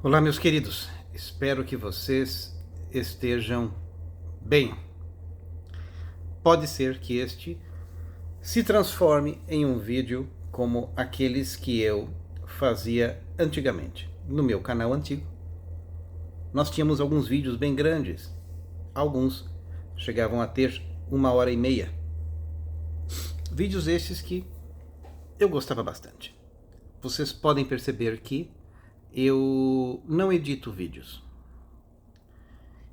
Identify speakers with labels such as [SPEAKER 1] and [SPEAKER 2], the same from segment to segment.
[SPEAKER 1] Olá, meus queridos. Espero que vocês estejam bem. Pode ser que este se transforme em um vídeo como aqueles que eu fazia antigamente. No meu canal antigo, nós tínhamos alguns vídeos bem grandes. Alguns chegavam a ter 1h30. Vídeos esses que eu gostava bastante. Vocês podem perceber que eu não edito vídeos.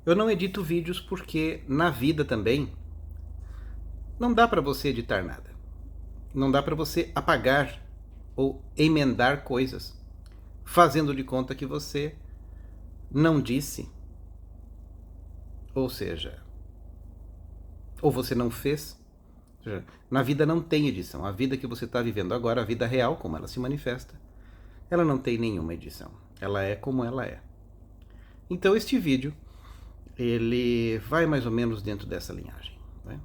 [SPEAKER 1] Eu não edito vídeos porque na vida também não dá para você editar nada. Não dá para você apagar ou emendar coisas, fazendo de conta que você não disse. Ou seja, ou você não fez. Ou seja, na vida não tem edição. A vida que você está vivendo agora, a vida real, como ela se manifesta, ela não tem nenhuma edição. Ela é como ela é. Então este vídeo, ele vai mais ou menos dentro dessa linhagem, né?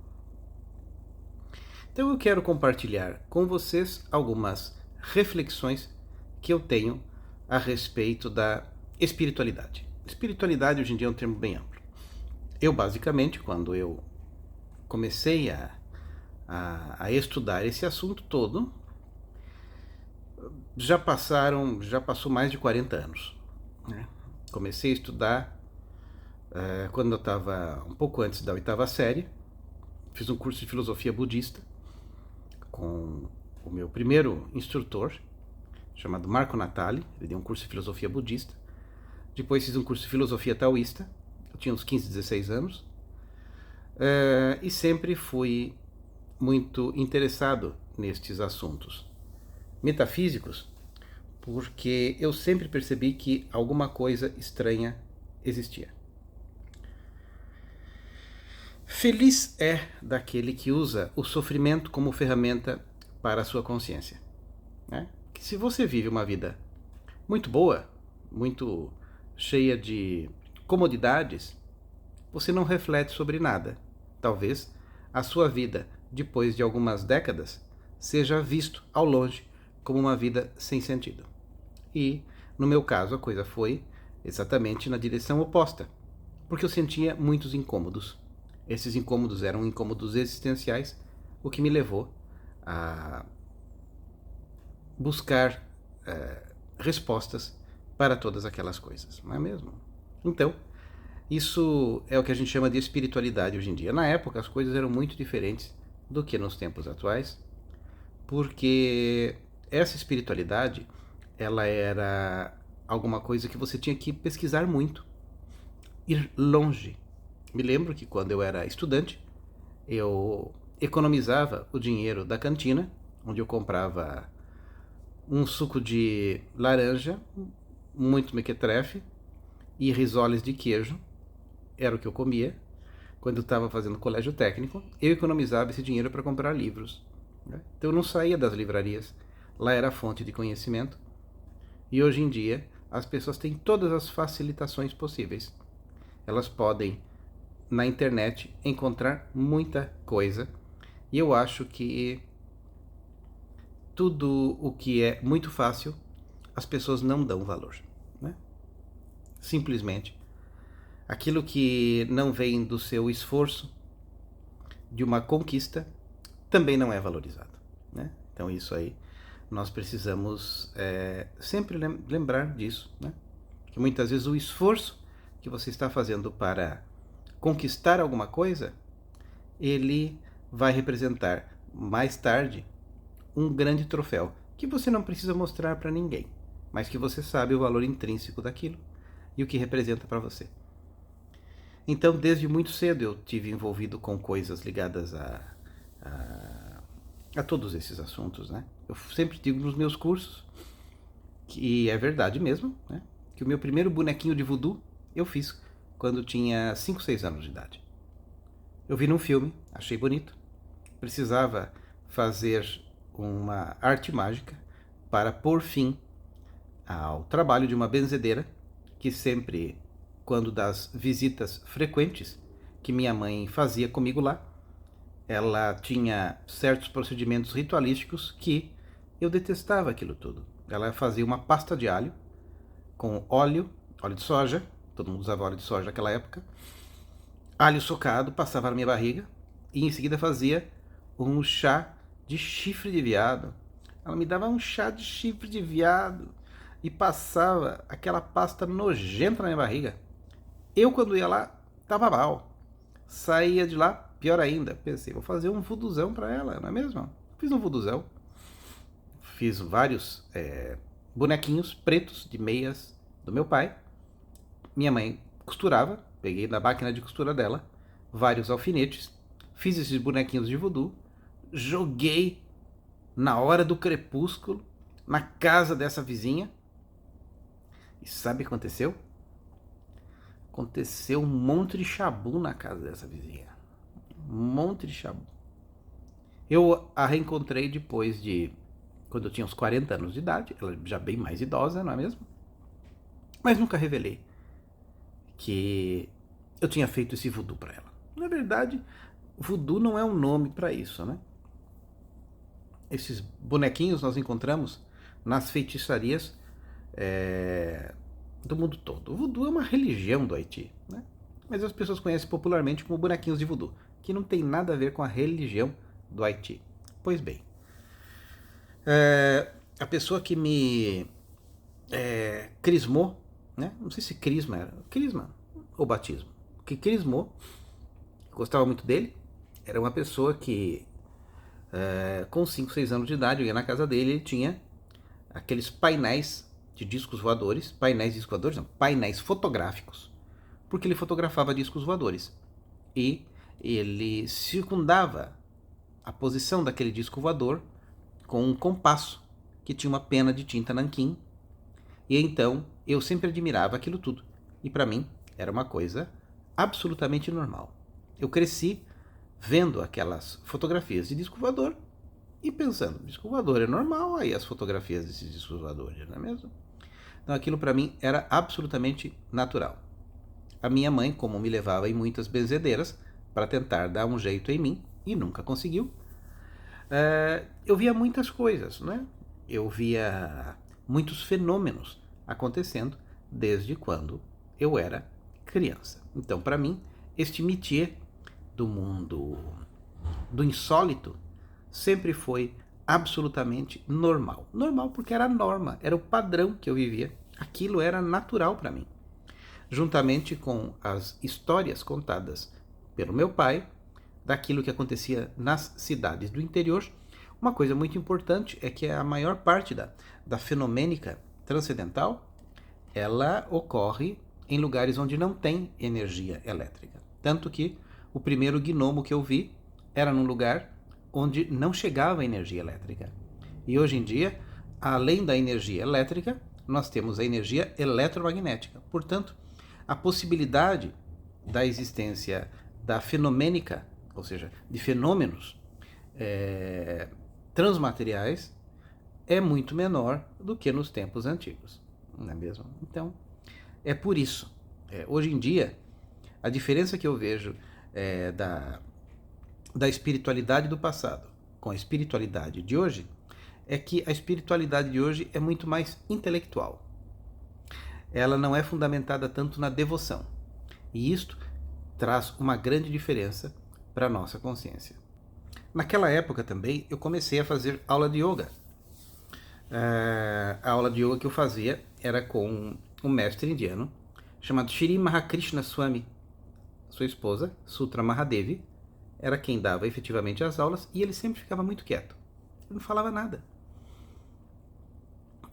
[SPEAKER 1] Então eu quero compartilhar com vocês algumas reflexões que eu tenho a respeito da espiritualidade. Espiritualidade hoje em dia é um termo bem amplo. Eu basicamente, quando eu comecei a estudar esse assunto todo, já passou mais de 40 anos, né? Comecei a estudar quando eu estava um pouco antes da 8ª série. Fiz um curso de filosofia budista com o meu primeiro instrutor, chamado Marco Natali. Ele deu um curso de filosofia budista. Depois fiz um curso de filosofia taoísta. Eu tinha uns 15, 16 anos. E sempre fui muito interessado nestes assuntos metafísicos, porque eu sempre percebi que alguma coisa estranha existia. Feliz é daquele que usa o sofrimento como ferramenta para a sua consciência, né? Que se você vive uma vida muito boa, muito cheia de comodidades, você não reflete sobre nada. Talvez a sua vida, depois de algumas décadas, seja visto ao longe como uma vida sem sentido. E, no meu caso, a coisa foi exatamente na direção oposta, porque eu sentia muitos incômodos. Esses incômodos eram incômodos existenciais, o que me levou a buscar respostas para todas aquelas coisas, não é mesmo? Então, isso é o que a gente chama de espiritualidade hoje em dia. Na época, as coisas eram muito diferentes do que nos tempos atuais, porque essa espiritualidade, ela era alguma coisa que você tinha que pesquisar muito, ir longe. Me lembro que quando eu era estudante, eu economizava o dinheiro da cantina, onde eu comprava um suco de laranja, muito mequetrefe e risoles de queijo. Era o que eu comia quando eu estava fazendo colégio técnico. Eu economizava esse dinheiro para comprar livros, né? Então eu não saía das livrarias. Lá era a fonte de conhecimento. E hoje em dia as pessoas têm todas as facilitações possíveis. Elas podem, na internet, encontrar muita coisa. E eu acho que tudo o que é muito fácil, as pessoas não dão valor, né? Simplesmente aquilo que não vem do seu esforço, de uma conquista, também não é valorizado, né? Então isso aí, nós precisamos sempre lembrar disso, né? Que muitas vezes o esforço que você está fazendo para conquistar alguma coisa, ele vai representar mais tarde um grande troféu, que você não precisa mostrar para ninguém, mas que você sabe o valor intrínseco daquilo e o que representa para você. Então, desde muito cedo eu tive envolvido com coisas ligadas a todos esses assuntos, né? Eu sempre digo nos meus cursos, que é verdade mesmo, né? Que o meu primeiro bonequinho de voodoo eu fiz quando tinha 5, 6 anos de idade. Eu vi num filme, achei bonito, precisava fazer uma arte mágica para pôr fim ao trabalho de uma benzedeira que sempre, quando das visitas frequentes que minha mãe fazia comigo lá, ela tinha certos procedimentos ritualísticos que eu detestava aquilo tudo. Ela fazia uma pasta de alho com óleo de soja, todo mundo usava óleo de soja naquela época, alho socado, passava na minha barriga e em seguida fazia um chá de chifre de veado. Ela me dava um chá de chifre de veado e passava aquela pasta nojenta na minha barriga. Eu, quando ia lá, tava mal. Saía de lá, pior ainda. Pensei, vou fazer um vuduzão pra ela, não é mesmo? Fiz um vuduzão. Fiz vários bonequinhos pretos de meias do meu pai. Minha mãe costurava, peguei da máquina de costura dela vários alfinetes, fiz esses bonequinhos de voodoo, joguei na hora do crepúsculo na casa dessa vizinha. E sabe o que aconteceu? Aconteceu um monte de chabu na casa dessa vizinha. Um monte de chabu. Eu a reencontrei depois de... quando eu tinha uns 40 anos de idade, ela já bem mais idosa, não é mesmo? Mas nunca revelei que eu tinha feito esse voodoo para ela. Na verdade, voodoo não é um nome para isso, né? Esses bonequinhos nós encontramos nas feitiçarias do mundo todo. O voodoo é uma religião do Haiti, né? Mas as pessoas conhecem popularmente como bonequinhos de voodoo, que não tem nada a ver com a religião do Haiti. Pois bem, a pessoa que me crismou, né? Não sei se crisma era crisma ou batismo, que crismou, gostava muito dele, era uma pessoa que com 5, 6 anos de idade eu ia na casa dele, ele tinha aqueles painéis de discos voadores, painéis fotográficos, porque ele fotografava discos voadores e ele circundava a posição daquele disco voador com um compasso que tinha uma pena de tinta nanquim. E então eu sempre admirava aquilo tudo. E para mim era uma coisa absolutamente normal. Eu cresci vendo aquelas fotografias de disco voador e pensando, disco voador é normal, aí as fotografias desses discos voadores, não é mesmo? Então aquilo para mim era absolutamente natural. A minha mãe, como me levava em muitas benzedeiras para tentar dar um jeito em mim, e nunca conseguiu, eu via muitas coisas, né? Eu via muitos fenômenos acontecendo desde quando eu era criança. Então, para mim, este métier do mundo do insólito sempre foi absolutamente normal. Normal porque era a norma, era o padrão que eu vivia. Aquilo era natural para mim. Juntamente com as histórias contadas pelo meu pai, daquilo que acontecia nas cidades do interior. Uma coisa muito importante é que a maior parte da fenomênica transcendental, ela ocorre em lugares onde não tem energia elétrica. Tanto que o primeiro gnomo que eu vi era num lugar onde não chegava energia elétrica. E hoje em dia, além da energia elétrica, nós temos a energia eletromagnética. Portanto, a possibilidade da existência da fenomênica, ou seja, de fenômenos transmateriais, é muito menor do que nos tempos antigos, não é mesmo? Então, é por isso. Hoje em dia, a diferença que eu vejo da espiritualidade do passado com a espiritualidade de hoje é que a espiritualidade de hoje é muito mais intelectual. Ela não é fundamentada tanto na devoção. E isto traz uma grande diferença para a nossa consciência. Naquela época também eu comecei a fazer aula de yoga. A aula de yoga que eu fazia era com um mestre indiano chamado Shri Mahakrishna Swami. Sua esposa, Sutra Mahadevi, era quem dava efetivamente as aulas e ele sempre ficava muito quieto. Ele não falava nada.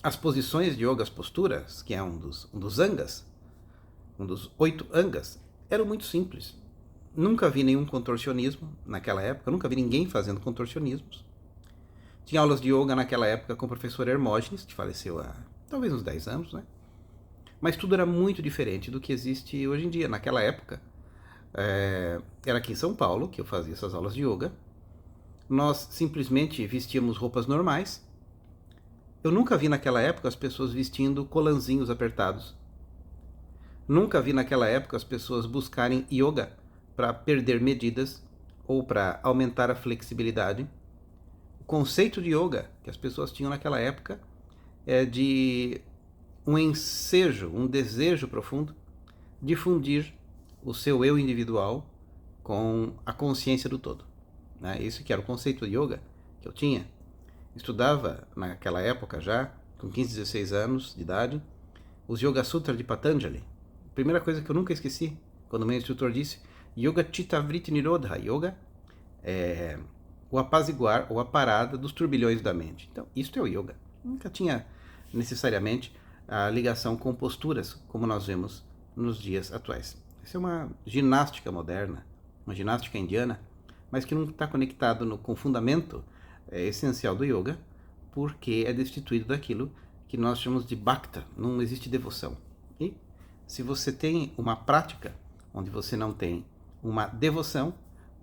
[SPEAKER 1] As posições de yoga, as posturas, que é um dos angas, um dos 8 angas, eram muito simples. Nunca vi nenhum contorcionismo naquela época, nunca vi ninguém fazendo contorcionismos. Tinha aulas de yoga naquela época com o professor Hermógenes, que faleceu há talvez uns 10 anos, né? Mas tudo era muito diferente do que existe hoje em dia. Naquela época, era aqui em São Paulo que eu fazia essas aulas de yoga. Nós simplesmente vestíamos roupas normais. Eu nunca vi naquela época as pessoas vestindo colanzinhos apertados. Nunca vi naquela época as pessoas buscarem yoga para perder medidas ou para aumentar a flexibilidade. O conceito de yoga que as pessoas tinham naquela época é de um ensejo, um desejo profundo de fundir o seu eu individual com a consciência do todo. Né? Esse que era o conceito de yoga que eu tinha. Estudava naquela época já, com 15, 16 anos de idade, os Yoga Sutras de Patanjali. Primeira coisa que eu nunca esqueci, quando meu instrutor disse, Yoga Chitta Vritti Nirodha, Yoga é o apaziguar ou a parada dos turbilhões da mente. Então, isto é o Yoga. Nunca tinha necessariamente a ligação com posturas, como nós vemos nos dias atuais. Isso é uma ginástica moderna, uma ginástica indiana, mas que não está conectado com o fundamento essencial do yoga, porque é destituído daquilo que nós chamamos de bhakta, não existe devoção. E se você tem uma prática onde você não tem uma devoção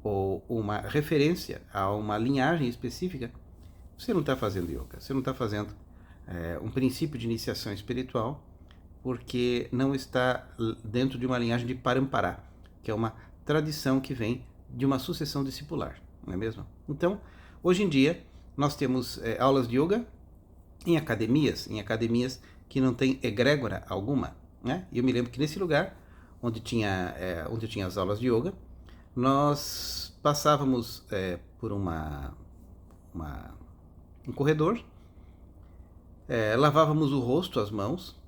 [SPEAKER 1] ou uma referência a uma linhagem específica, você não está fazendo yoga, você não está fazendo um princípio de iniciação espiritual, porque não está dentro de uma linhagem de parampara, que é uma tradição que vem de uma sucessão discipular, não é mesmo? Então, hoje em dia, nós temos aulas de yoga em academias que não tem egrégora alguma, né? E eu me lembro que nesse lugar, onde eu tinha as aulas de yoga, nós passávamos por um corredor, lavávamos o rosto, as mãos,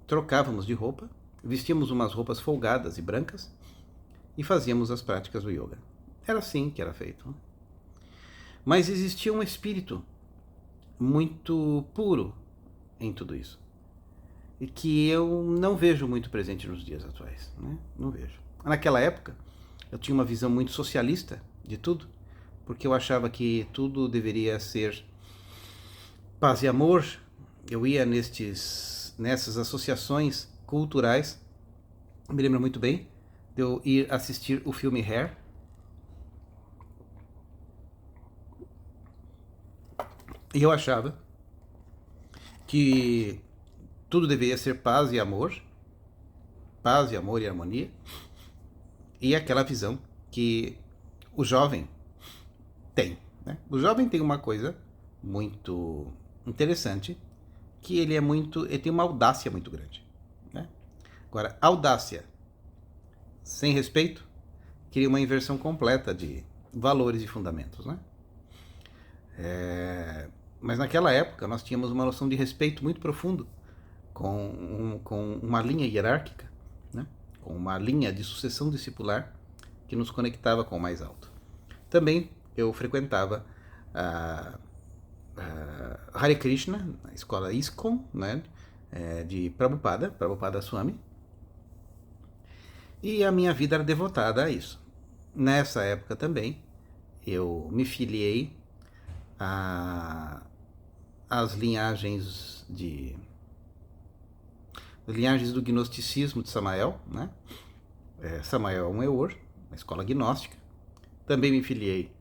[SPEAKER 1] trocávamos de roupa, vestíamos umas roupas folgadas e brancas e fazíamos as práticas do yoga. Era assim que era feito. Né? Mas existia um espírito muito puro em tudo isso, e que eu não vejo muito presente nos dias atuais, né? Não vejo. Naquela época, eu tinha uma visão muito socialista de tudo, porque eu achava que tudo deveria ser paz e amor. Eu ia nessas associações culturais, me lembro muito bem de eu ir assistir o filme Hair, e eu achava que tudo deveria ser paz e amor e harmonia, e aquela visão que o jovem tem. Né? O jovem tem uma coisa muito interessante, que ele tem uma audácia muito grande. Né? Agora, audácia sem respeito cria uma inversão completa de valores e fundamentos. Né? Mas naquela época nós tínhamos uma noção de respeito muito profundo com uma linha hierárquica, né? Com uma linha de sucessão discipular que nos conectava com o mais alto. Também eu frequentava a Hare Krishna, a escola ISKCON, né? De Prabhupada Swami, e a minha vida era devotada a isso. Nessa época também eu me filiei às linhagens do gnosticismo de Samael, né? Samael é um Eor, uma escola gnóstica. Também me filiei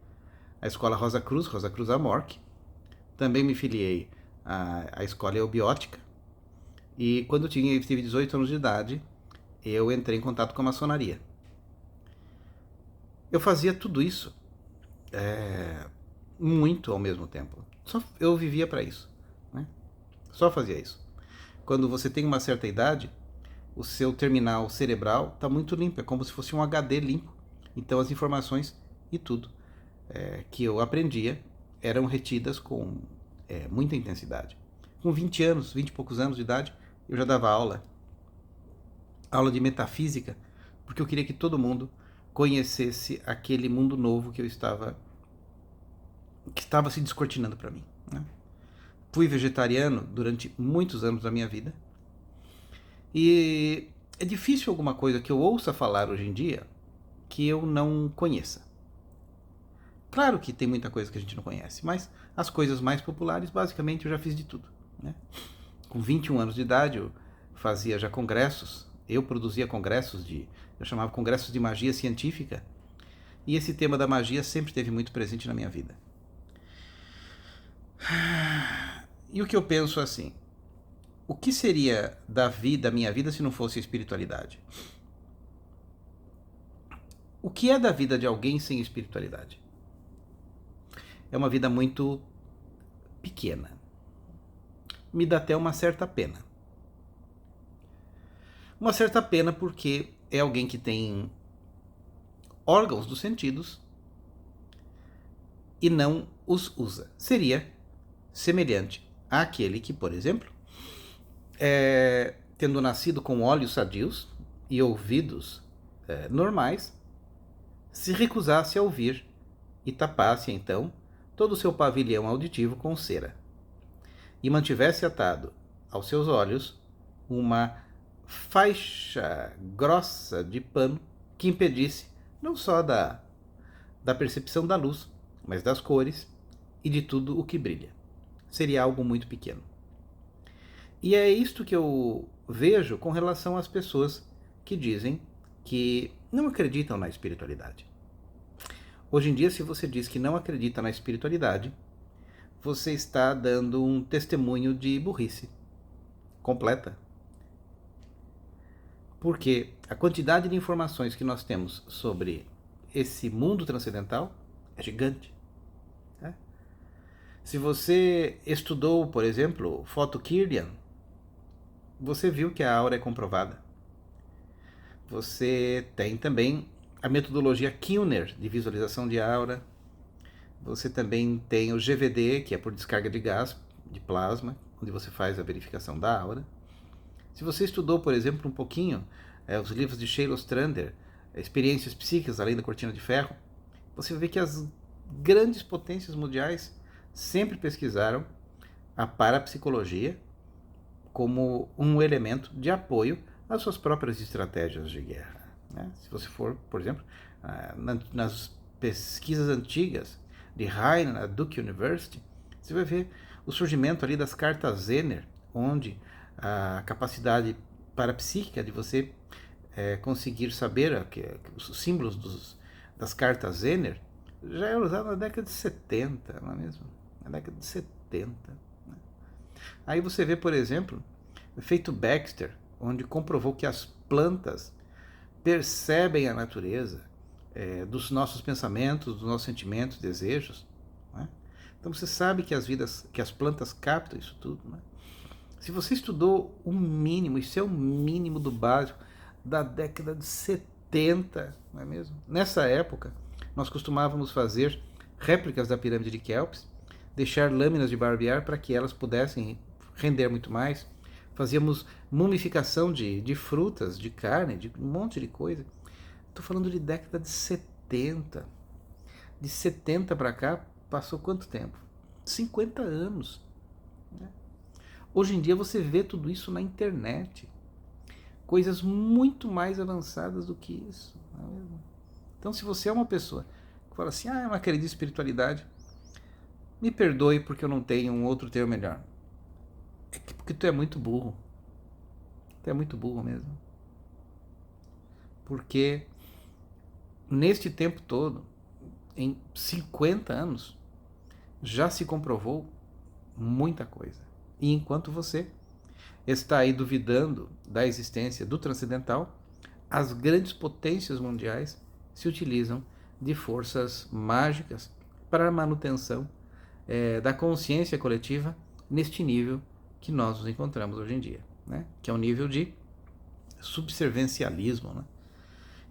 [SPEAKER 1] à escola Rosa Cruz Amorque. Também me filiei à escola eubiótica. E quando eu tive 18 anos de idade, eu entrei em contato com a maçonaria. Eu fazia tudo isso muito ao mesmo tempo. Eu vivia para isso. Né? Só fazia isso. Quando você tem uma certa idade, o seu terminal cerebral está muito limpo, é como se fosse um HD limpo. Então as informações e tudo que eu aprendia eram retidas com muita intensidade. Com 20 e poucos anos de idade, eu já dava aula de metafísica, porque eu queria que todo mundo conhecesse aquele mundo novo que estava se descortinando para mim. Né? Fui vegetariano durante muitos anos da minha vida. E é difícil alguma coisa que eu ouça falar hoje em dia que eu não conheça. Claro que tem muita coisa que a gente não conhece, mas as coisas mais populares, basicamente, eu já fiz de tudo. Né? Com 21 anos de idade, eu fazia já congressos. Eu produzia congressos eu chamava congressos de magia científica. E esse tema da magia sempre esteve muito presente na minha vida. E o que eu penso assim, o que seria da minha vida se não fosse a espiritualidade? O que é da vida de alguém sem espiritualidade? É uma vida muito pequena. Me dá até uma certa pena. uma certa pena porque é alguém que tem órgãos dos sentidos e não os usa. Seria semelhante àquele que, por exemplo, tendo nascido com olhos sadios e ouvidos normais, se recusasse a ouvir e tapasse, então, todo o seu pavilhão auditivo com cera, e mantivesse atado aos seus olhos uma faixa grossa de pano que impedisse não só da percepção da luz, mas das cores e de tudo o que brilha. Seria algo muito pequeno. E é isto que eu vejo com relação às pessoas que dizem que não acreditam na espiritualidade. Hoje em dia, se você diz que não acredita na espiritualidade, você está dando um testemunho de burrice completa. Porque a quantidade de informações que nós temos sobre esse mundo transcendental é gigante. Né? Se você estudou, por exemplo, Photokirlian, você viu que a aura é comprovada. Você tem também a metodologia Kilner de visualização de aura. Você também tem o GVD, que é por descarga de gás, de plasma, onde você faz a verificação da aura. Se você estudou, por exemplo, um pouquinho os livros de Sheila Ostrander, Experiências Psíquicas Além da Cortina de Ferro, você vai ver que as grandes potências mundiais sempre pesquisaram a parapsicologia como um elemento de apoio às suas próprias estratégias de guerra. Né? Se você for, por exemplo, nas pesquisas antigas de Heine, na Duke University, você vai ver o surgimento ali das cartas Zener, onde a capacidade parapsíquica de você conseguir saber os símbolos das cartas Zener já era usado na década de 70, não é mesmo? Na década de 70. Né? Aí você vê, por exemplo, o efeito Baxter, onde comprovou que as plantas percebem a natureza dos nossos pensamentos, dos nossos sentimentos, desejos. Né? Então você sabe que as plantas captam isso tudo. Né? Se você estudou o mínimo, isso é o mínimo do básico da década de 70, não é mesmo? Nessa época, nós costumávamos fazer réplicas da pirâmide de Kelps, deixar lâminas de barbear para que elas pudessem render muito mais. Fazíamos mumificação de frutas, de carne, de um monte de coisa. Estou falando de década de 70. De 70 para cá, passou quanto tempo? 50 anos. Né? Hoje em dia você vê tudo isso na internet. Coisas muito mais avançadas do que isso. Não é mesmo? Então, se você é uma pessoa que fala assim, eu não acredito em espiritualidade, me perdoe porque eu não tenho um outro termo melhor. É porque tu é muito burro. Tu é muito burro mesmo. Porque neste tempo todo, em 50 anos, já se comprovou muita coisa. E enquanto você está aí duvidando da existência do transcendental, as grandes potências mundiais se utilizam de forças mágicas para a manutenção da consciência coletiva neste nível que nós nos encontramos hoje em dia, né? Que é um nível de subservencialismo, né?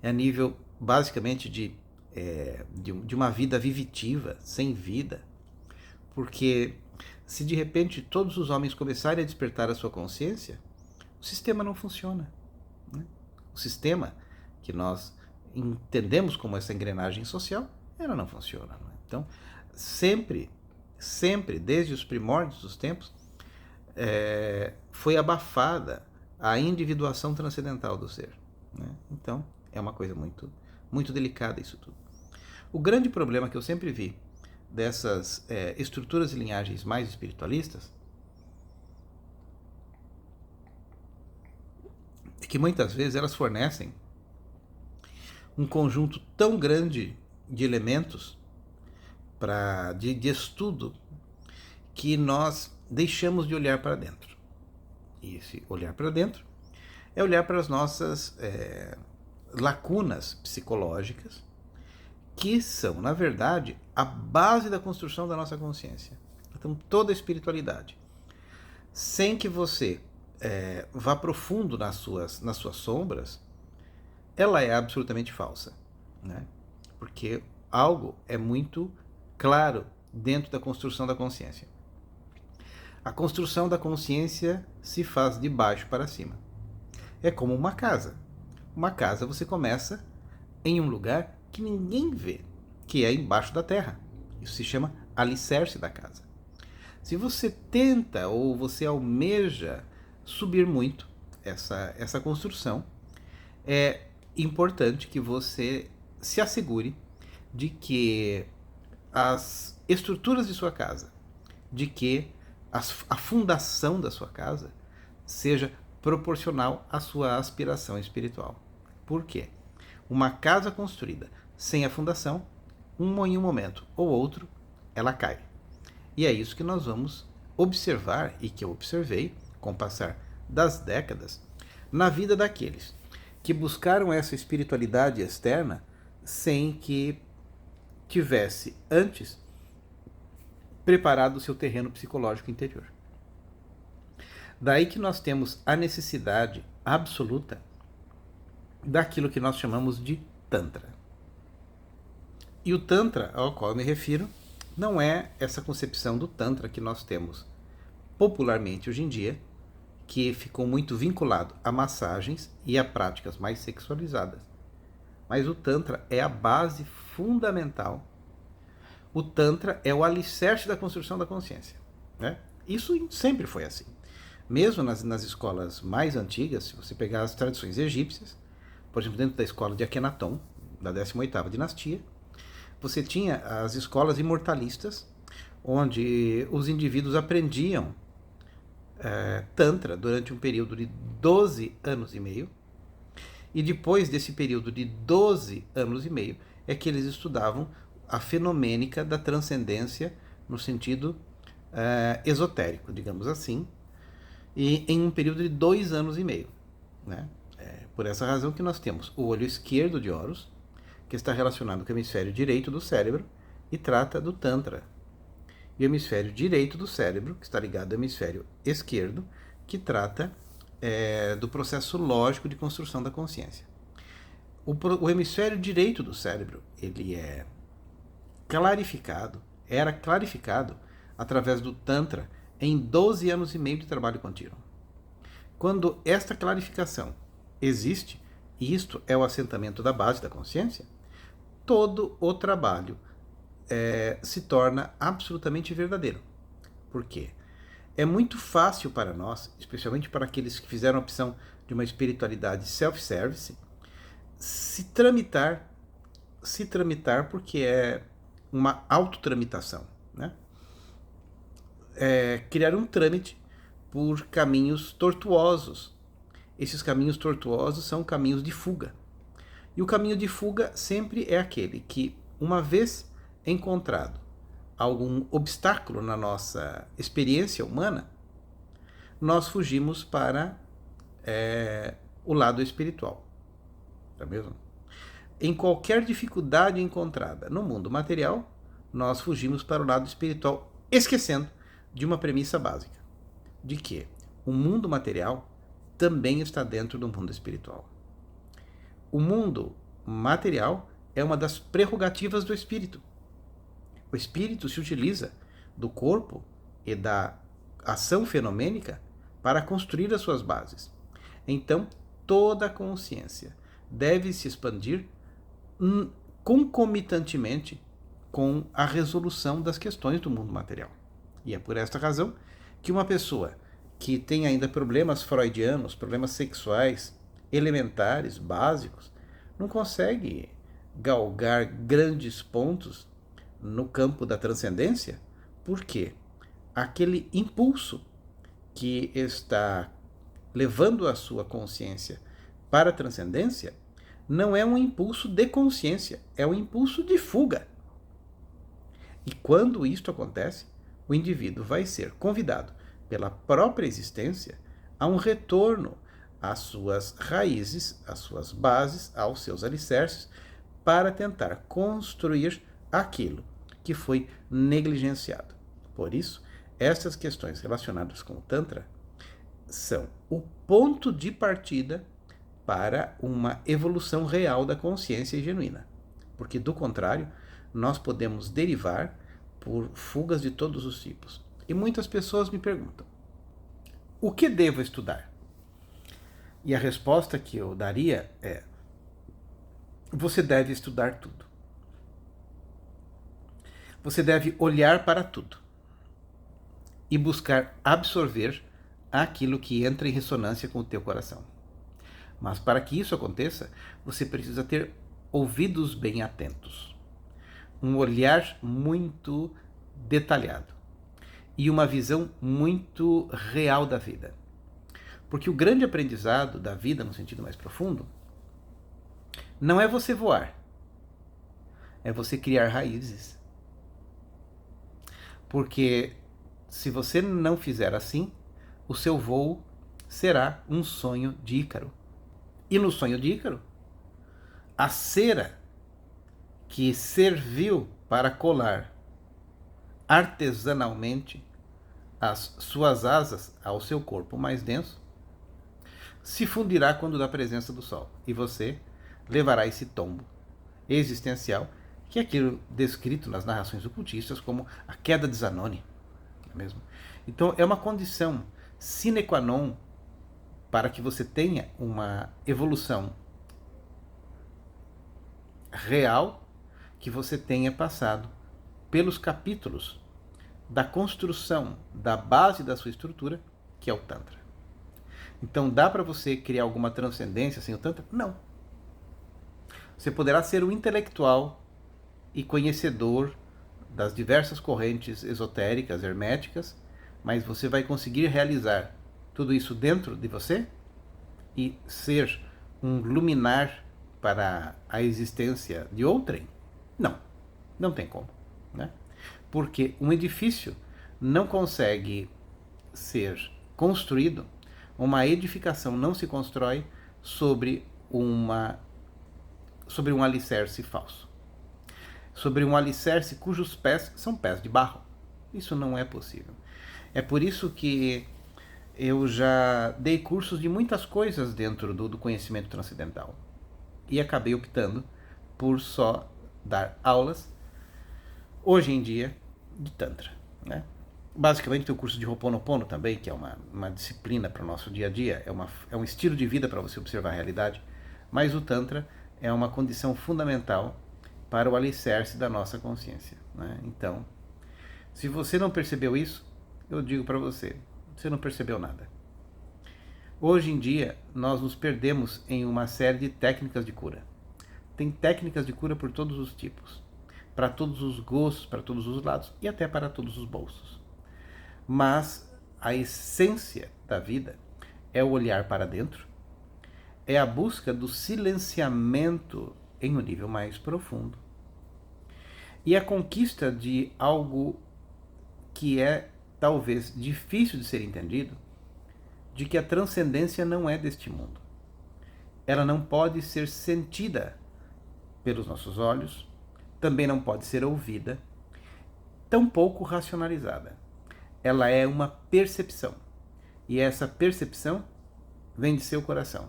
[SPEAKER 1] É a nível basicamente de uma vida vivitiva, sem vida, porque se de repente todos os homens começarem a despertar a sua consciência, o sistema não funciona. Né? O sistema que nós entendemos como essa engrenagem social, ela não funciona. Né? Então, sempre, desde os primórdios dos tempos, foi abafada a individuação transcendental do ser. Né? Então, é uma coisa muito, muito delicada isso tudo. O grande problema que eu sempre vi dessas estruturas e linhagens mais espiritualistas é que muitas vezes elas fornecem um conjunto tão grande de elementos de estudo que nós deixamos de olhar para dentro. E esse olhar para dentro é olhar para as nossas lacunas psicológicas, que são, na verdade, a base da construção da nossa consciência. Então, toda a espiritualidade, sem que você vá profundo nas suas sombras, ela é absolutamente falsa, né? Porque algo é muito claro dentro da construção da consciência. A construção da consciência se faz de baixo para cima. É como uma casa. Uma casa você começa em um lugar que ninguém vê, que é embaixo da terra. Isso se chama alicerce da casa. Se você tenta ou você almeja subir muito essa construção, é importante que você se assegure de que as estruturas de sua casa, de que a fundação da sua casa seja proporcional à sua aspiração espiritual. Por quê? Uma casa construída sem a fundação, em um momento ou outro, ela cai. E é isso que nós vamos observar e que eu observei com o passar das décadas na vida daqueles que buscaram essa espiritualidade externa sem que tivesse antes preparado o seu terreno psicológico interior. Daí que nós temos a necessidade absoluta daquilo que nós chamamos de Tantra. E o Tantra ao qual eu me refiro não é essa concepção do Tantra que nós temos popularmente hoje em dia, que ficou muito vinculado a massagens e a práticas mais sexualizadas. Mas o Tantra é a base fundamental. O Tantra é o alicerce da construção da consciência, né? Isso sempre foi assim. Mesmo nas escolas mais antigas, se você pegar as tradições egípcias, por exemplo, dentro da escola de Akhenaton, da 18ª dinastia, você tinha as escolas imortalistas, onde os indivíduos aprendiam Tantra durante um período de 12 anos e meio, e depois desse período de 12 anos e meio é que eles estudavam a fenomênica da transcendência no sentido esotérico, digamos assim, e em um período de 2 anos e meio, né? Por essa razão que nós temos o olho esquerdo de Horus, que está relacionado com o hemisfério direito do cérebro e trata do Tantra. E o hemisfério direito do cérebro, que está ligado ao hemisfério esquerdo, que trata do processo lógico de construção da consciência. O hemisfério direito do cérebro, ele era clarificado através do Tantra em 12 anos e meio de trabalho contínuo. Quando esta clarificação existe, e isto é o assentamento da base da consciência, todo o trabalho se torna absolutamente verdadeiro. Por quê? É muito fácil para nós, especialmente para aqueles que fizeram a opção de uma espiritualidade self-service, se tramitar porque é uma autotramitação, né? Criar um trâmite por caminhos tortuosos. Esses caminhos tortuosos são caminhos de fuga. E o caminho de fuga sempre é aquele que, uma vez encontrado algum obstáculo na nossa experiência humana, nós fugimos para o lado espiritual. Não é mesmo? Em qualquer dificuldade encontrada no mundo material, nós fugimos para o lado espiritual, esquecendo de uma premissa básica, de que o mundo material também está dentro do mundo espiritual. O mundo material é uma das prerrogativas do espírito. O espírito se utiliza do corpo e da ação fenomênica para construir as suas bases. Então, toda a consciência deve se expandir concomitantemente com a resolução das questões do mundo material. E é por esta razão que uma pessoa que tem ainda problemas freudianos, problemas sexuais, elementares, básicos, não consegue galgar grandes pontos no campo da transcendência, porque aquele impulso que está levando a sua consciência para a transcendência não é um impulso de consciência, é um impulso de fuga. E quando isto acontece, o indivíduo vai ser convidado pela própria existência a um retorno às suas raízes, às suas bases, aos seus alicerces, para tentar construir aquilo que foi negligenciado. Por isso, essas questões relacionadas com o Tantra são o ponto de partida para uma evolução real da consciência genuína. Porque, do contrário, nós podemos derivar por fugas de todos os tipos. E muitas pessoas me perguntam: o que devo estudar? E a resposta que eu daria é: você deve estudar tudo. Você deve olhar para tudo e buscar absorver aquilo que entra em ressonância com o teu coração. Mas para que isso aconteça, você precisa ter ouvidos bem atentos, um olhar muito detalhado e uma visão muito real da vida. Porque o grande aprendizado da vida, no sentido mais profundo, não é você voar, é você criar raízes. Porque se você não fizer assim, o seu voo será um sonho de Ícaro. E no sonho de Ícaro, a cera que serviu para colar artesanalmente as suas asas ao seu corpo mais denso, se fundirá quando da presença do sol. E você levará esse tombo existencial, que é aquilo descrito nas narrações ocultistas como a queda de Zanoni. Não é mesmo? Então é uma condição sine qua non para que você tenha uma evolução real, que você tenha passado pelos capítulos da construção da base da sua estrutura, que é o Tantra. Então dá para você criar alguma transcendência sem o Tantra? Não. Você poderá ser um intelectual e conhecedor das diversas correntes esotéricas, herméticas, mas você vai conseguir realizar tudo isso dentro de você e ser um luminar para a existência de outrem? Não, não tem como, né? Porque um edifício não consegue ser construído, uma edificação não se constrói sobre um alicerce falso, sobre um alicerce cujos pés são pés de barro. Isso não é possível. É por isso que eu já dei cursos de muitas coisas dentro do conhecimento transcendental e acabei optando por só dar aulas, hoje em dia, de Tantra, né? Basicamente tem o curso de Ho'oponopono também, que é uma disciplina para o nosso dia a dia, é um estilo de vida para você observar a realidade, mas o Tantra é uma condição fundamental para o alicerce da nossa consciência, né? Então, se você não percebeu isso, eu digo para você, você não percebeu nada. Hoje em dia, nós nos perdemos em uma série de técnicas de cura. Tem técnicas de cura por todos os tipos, para todos os gostos, para todos os lados e até para todos os bolsos. Mas a essência da vida é o olhar para dentro, é a busca do silenciamento em um nível mais profundo e a conquista de algo que é talvez difícil de ser entendido, de que a transcendência não é deste mundo. Ela não pode ser sentida pelos nossos olhos, também não pode ser ouvida, tampouco racionalizada. Ela é uma percepção. E essa percepção vem de seu coração.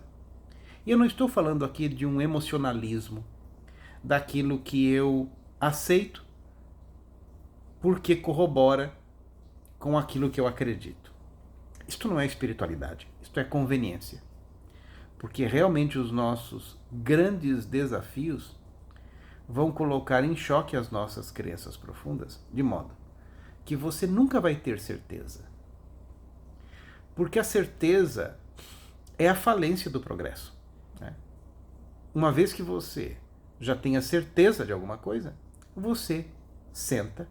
[SPEAKER 1] E eu não estou falando aqui de um emocionalismo, daquilo que eu aceito porque corrobora com aquilo que eu acredito. Isto não é espiritualidade, isto é conveniência. Porque realmente os nossos grandes desafios vão colocar em choque as nossas crenças profundas, de modo que você nunca vai ter certeza. Porque a certeza é a falência do progresso, né? Uma vez que você já tem a certeza de alguma coisa, você senta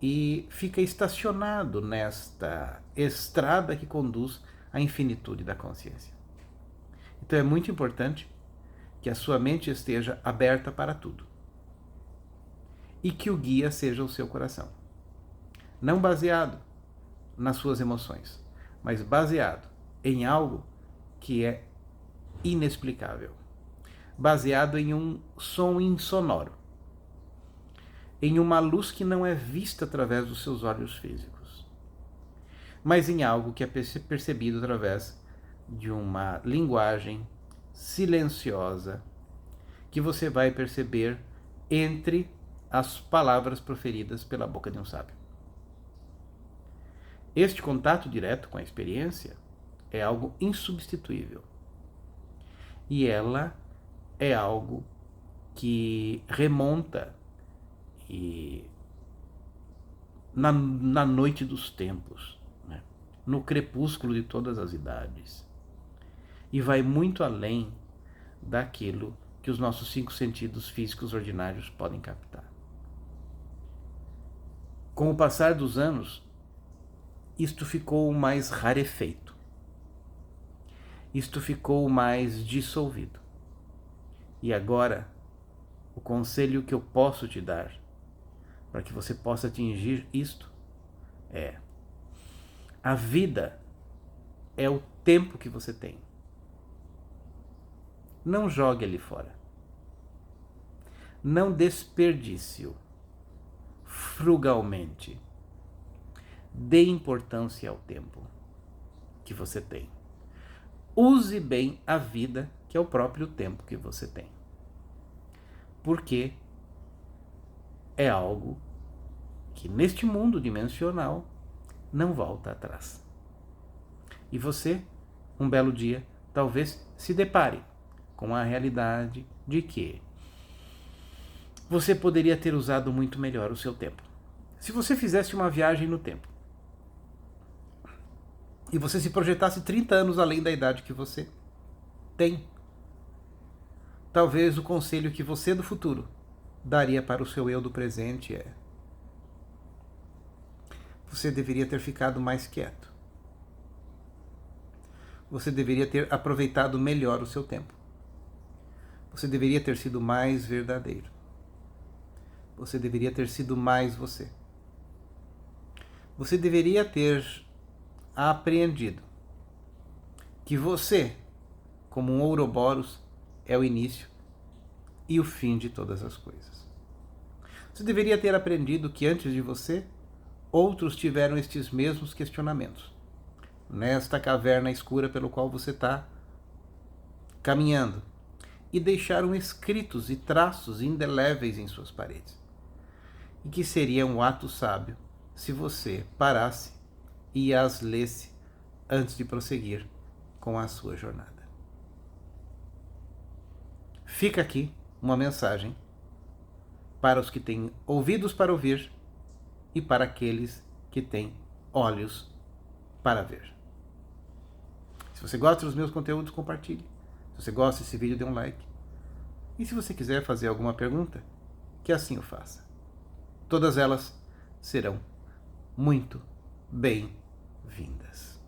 [SPEAKER 1] e fica estacionado nesta estrada que conduz à infinitude da consciência. Então é muito importante que a sua mente esteja aberta para tudo e que o guia seja o seu coração. Não baseado nas suas emoções, mas baseado em algo que é inexplicável, baseado em um som insonoro, em uma luz que não é vista através dos seus olhos físicos, mas em algo que é percebido através de uma linguagem silenciosa que você vai perceber entre as palavras proferidas pela boca de um sábio. Este contato direto com a experiência é algo insubstituível. E ela é algo que remonta na noite dos tempos, né? No crepúsculo de todas as idades. E vai muito além daquilo que os nossos 5 sentidos físicos ordinários podem captar. Com o passar dos anos, isto ficou mais rarefeito. Isto ficou mais dissolvido. E agora, o conselho que eu posso te dar, para que você possa atingir isto, é: a vida é o tempo que você tem. Não jogue ele fora. Não desperdice-o frugalmente. Dê importância ao tempo que você tem. Use bem a vida, que é o próprio tempo que você tem. Porque é algo que neste mundo dimensional não volta atrás. E você, um belo dia, talvez se depare com a realidade de que você poderia ter usado muito melhor o seu tempo. Se você fizesse uma viagem no tempo e você se projetasse 30 anos além da idade que você tem, talvez o conselho que você do futuro daria para o seu eu do presente é: você deveria ter ficado mais quieto. Você deveria ter aproveitado melhor o seu tempo. Você deveria ter sido mais verdadeiro. Você deveria ter sido mais você. Você deveria ter apreendido que você, como um Ouroboros, é o início e o fim de todas as coisas. Você deveria ter aprendido que antes de você, outros tiveram estes mesmos questionamentos, nesta caverna escura pelo qual você está caminhando, e deixaram escritos e traços indeléveis em suas paredes. E que seria um ato sábio se você parasse e as lesse antes de prosseguir com a sua jornada. Fica aqui uma mensagem para os que têm ouvidos para ouvir e para aqueles que têm olhos para ver. Se você gosta dos meus conteúdos, compartilhe. Se você gosta desse vídeo, dê um like. E se você quiser fazer alguma pergunta, que assim o faça. Todas elas serão muito bem-vindas.